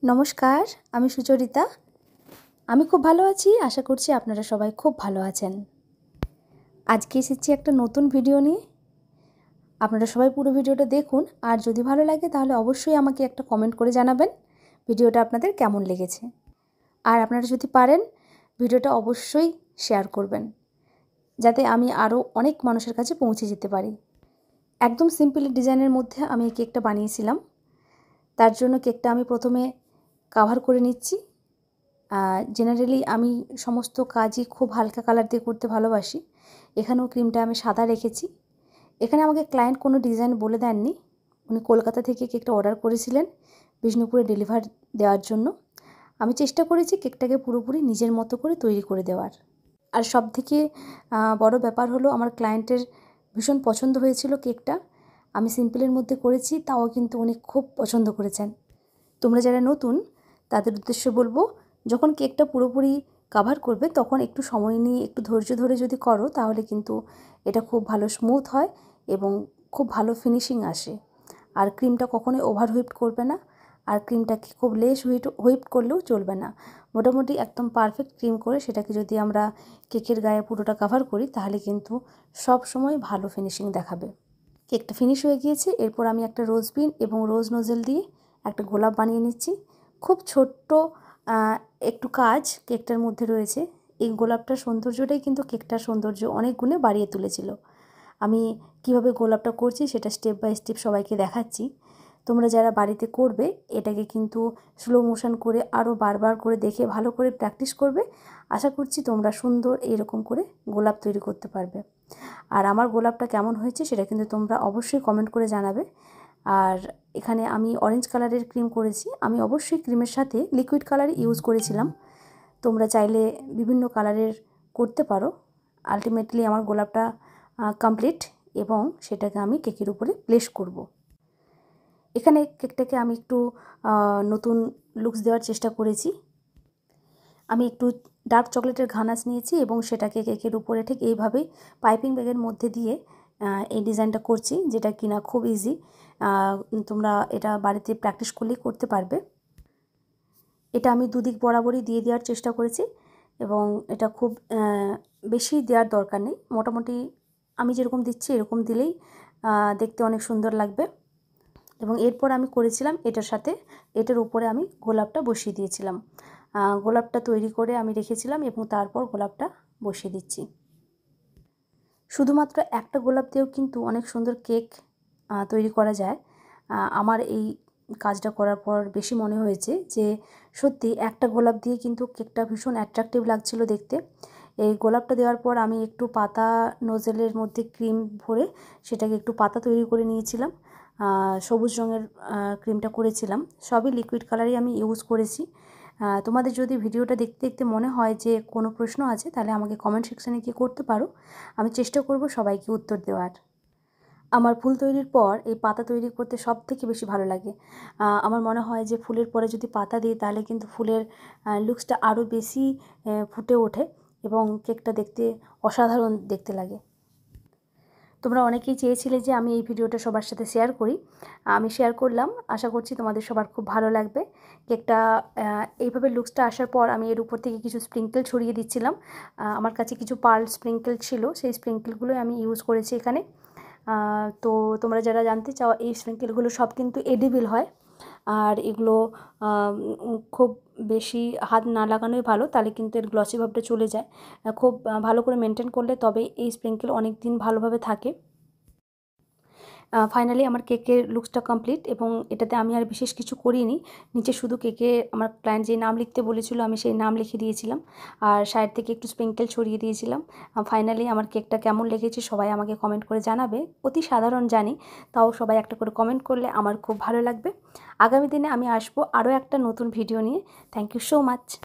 নমস্কার, আমি সুচরিতা। আমি খুব ভালো আছি, আশা করছি আপনারা সবাই খুব ভালো আছেন। আজকে এসেছি একটা নতুন ভিডিও নিয়ে। আপনারা সবাই পুরো ভিডিওটা দেখুন, আর যদি ভালো লাগে তাহলে অবশ্যই আমাকে একটা কমেন্ট করে জানাবেন ভিডিওটা আপনাদের কেমন লেগেছে। আর আপনারা যদি পারেন ভিডিওটা অবশ্যই শেয়ার করবেন, যাতে আমি আরও অনেক মানুষের কাছে পৌঁছে যেতে পারি। একদম সিম্পল ডিজাইনের মধ্যে আমি এই কেকটা বানিয়েছিলাম। তার জন্য কেকটা আমি প্রথমে কাভার করে নিচ্ছি। জেনারেলি আমি সমস্ত কাজই খুব হালকা কালার দিয়ে করতে ভালোবাসি। এখানেও ক্রিমটা আমি সাদা রেখেছি। এখানে আমাকে ক্লায়েন্ট কোনো ডিজাইন বলে দেননি, উনি কলকাতা থেকে কেকটা অর্ডার করেছিলেন বিষ্ণুপুরে ডেলিভার দেওয়ার জন্য। আমি চেষ্টা করেছি কেকটাকে পুরোপুরি নিজের মতো করে তৈরি করে দেওয়ার। আর সবথেকে বড় ব্যাপার হলো আমার ক্লায়েন্টের ভীষণ পছন্দ হয়েছিল কেকটা। আমি সিম্পলের মধ্যে করেছি, তাও কিন্তু উনি খুব পছন্দ করেছেন। তোমরা যারা নতুন তাদের উদ্দেশ্যে বলবো, যখন কেকটা পুরোপুরি কাভার করবে তখন একটু সময় নিয়ে একটু ধৈর্য ধরে যদি করো তাহলে কিন্তু এটা খুব ভালো স্মুথ হয় এবং খুব ভালো ফিনিশিং আসে। আর ক্রিমটা কখনোই ওভার হুইপ করবে না, আর ক্রিমটাকে খুব লেস হুইপ করলেও চলবে না। মোটামুটি একদম পারফেক্ট ক্রিম করে সেটাকে যদি আমরা কেকের গায়ে পুরোটা কাভার করি তাহলে কিন্তু সব সময় ভালো ফিনিশিং দেখাবে। কেকটা ফিনিশ হয়ে গিয়েছে। এরপর আমি একটা রোজ পিন এবং রোজ নোজেল দিয়ে একটা গোলাপ বানিয়ে নিচ্ছি। খুব ছোট্ট একটু কাজ কেকটার মধ্যে রয়েছে। এই গোলাপটার সৌন্দর্যটাই কিন্তু কেকটার সৌন্দর্য অনেক গুণে বাড়িয়ে তুলেছিল। আমি কিভাবে গোলাপটা করছি সেটা স্টেপ বাই স্টেপ সবাইকে দেখাচ্ছি। তোমরা যারা বাড়িতে করবে এটাকে কিন্তু স্লো মোশন করে আরও বারবার করে দেখে ভালো করে প্র্যাকটিস করবে। আশা করছি তোমরা সুন্দর এরকম করে গোলাপ তৈরি করতে পারবে। আর আমার গোলাপটা কেমন হয়েছে সেটা কিন্তু তোমরা অবশ্যই কমেন্ট করে জানাবে। আর এখানে আমি অরেঞ্জ কালারের ক্রিম করেছি। আমি অবশ্যই ক্রিমের সাথে লিকুইড কালার ইউজ করেছিলাম। তোমরা চাইলে বিভিন্ন কালারের করতে পারো। আলটিমেটলি আমার গোলাপটা কমপ্লিট এবং সেটাকে আমি কেকের উপরে প্লেস করব। এখানে কেকটাকে আমি একটু নতুন লুকস দেওয়ার চেষ্টা করেছি। আমি একটু ডার্ক চকলেটের ঘানাচ নিয়েছি এবং সেটাকে কেকের উপরে ঠিক এইভাবেই পাইপিং ব্যাগের মধ্যে দিয়ে এই ডিজাইনটা করছি, যেটা কিনা খুব ইজি। তোমরা এটা বাড়িতে প্র্যাকটিস করলেই করতে পারবে। এটা আমি দুদিক বরাবরই দিয়ে দেওয়ার চেষ্টা করেছি এবং এটা খুব বেশি দেওয়ার দরকার নেই। মোটামুটি আমি যেরকম দিচ্ছি এরকম দিলেই দেখতে অনেক সুন্দর লাগবে। এবং এরপর আমি করেছিলাম এটার উপরে আমি গোলাপটা বসিয়ে দিয়েছিলাম। গোলাপটা তৈরি করে আমি রেখেছিলাম এবং তারপর গোলাপটা বসিয়ে দিচ্ছি। শুধুমাত্র একটা গোলাপ দিয়েও কিন্তু অনেক সুন্দর কেক তৈরি করা যায়। আমার এই কাজটা করার পর বেশি মনে হয়েছে যে সত্যি একটা গোলাপ দিয়ে কিন্তু কেকটা ভীষণ অ্যাট্রাকটিভ লাগছিল দেখতে। এই গোলাপটা দেওয়ার পর আমি একটু পাতা নোজেলের মধ্যে ক্রিম ভরে সেটাকে একটু পাতা তৈরি করে নিয়েছিলাম। সবুজ রঙের ক্রিমটা করেছিলাম। সবই লিকুইড কালারই আমি ইউজ করেছি। তোমাদের যদি ভিডিওটা দেখতে দেখতে মনে হয় যে কোনো প্রশ্ন আছে তাহলে আমাকে কমেন্ট সেকশানে গিয়ে করতে পারো। আমি চেষ্টা করব সবাইকে উত্তর দেওয়ার। আমার ফুল তৈরির পর এই পাতা তৈরি করতে সবথেকে বেশি ভালো লাগে। আমার মনে হয় যে ফুলের পরে যদি পাতা দিই তাহলে কিন্তু ফুলের লুকসটা আরও বেশি ফুটে ওঠে এবং কেকটা দেখতে অসাধারণ দেখতে লাগে। তোমরা অনেকেই চেয়েছিলে যে আমি এই ভিডিওটা সবার সাথে শেয়ার করি। আমি শেয়ার করলাম। আশা করছি তোমাদের সবার খুব ভালো লাগবে। কেকটা এইভাবে লুকসটা আসার পর আমি এর উপর থেকে কিছু স্প্রিঙ্কেল ছড়িয়ে দিচ্ছিলাম। আমার কাছে কিছু পার্ল স্প্রিঙ্কেল ছিল, সেই স্প্রিঙ্কেলগুলোই আমি ইউজ করেছি এখানে। তো তোমরা যারা জানতে চাও এই স্প্রিঙ্কেলগুলো সব কিন্তু এডিবল হয়। আর এগুলো খুব বেশি হাত না লাগানোই ভালো, তাহলে কিন্তু এর গ্লসি ভাবটা চলে যায়। খুব ভালো করে মেনটেন করলে তবে এই স্প্রিঙ্কেল অনেক দিন ভালোভাবে থাকে। ফাইনালি আমার কেকের লুকসটা কমপ্লিট এবং এটাতে আমি আর বিশেষ কিছু করিনি। নিচে শুধু কেকে আমার ক্লায়েন্ট যে নাম লিখতে বলেছিল আমি সেই নাম লিখে দিয়েছিলাম আর সাইড থেকে একটু স্প্রিঙ্কেল ছড়িয়ে দিয়েছিলাম। ফাইনালি আমার কেকটা কেমন লেগেছে সবাই আমাকে কমেন্ট করে জানাবে। অতি সাধারণ জানি, তাও সবাই একটা করে কমেন্ট করলে আমার খুব ভালো লাগবে। আগামী দিনে আমি আসবো আরও একটা নতুন ভিডিও নিয়ে। Thank you so much.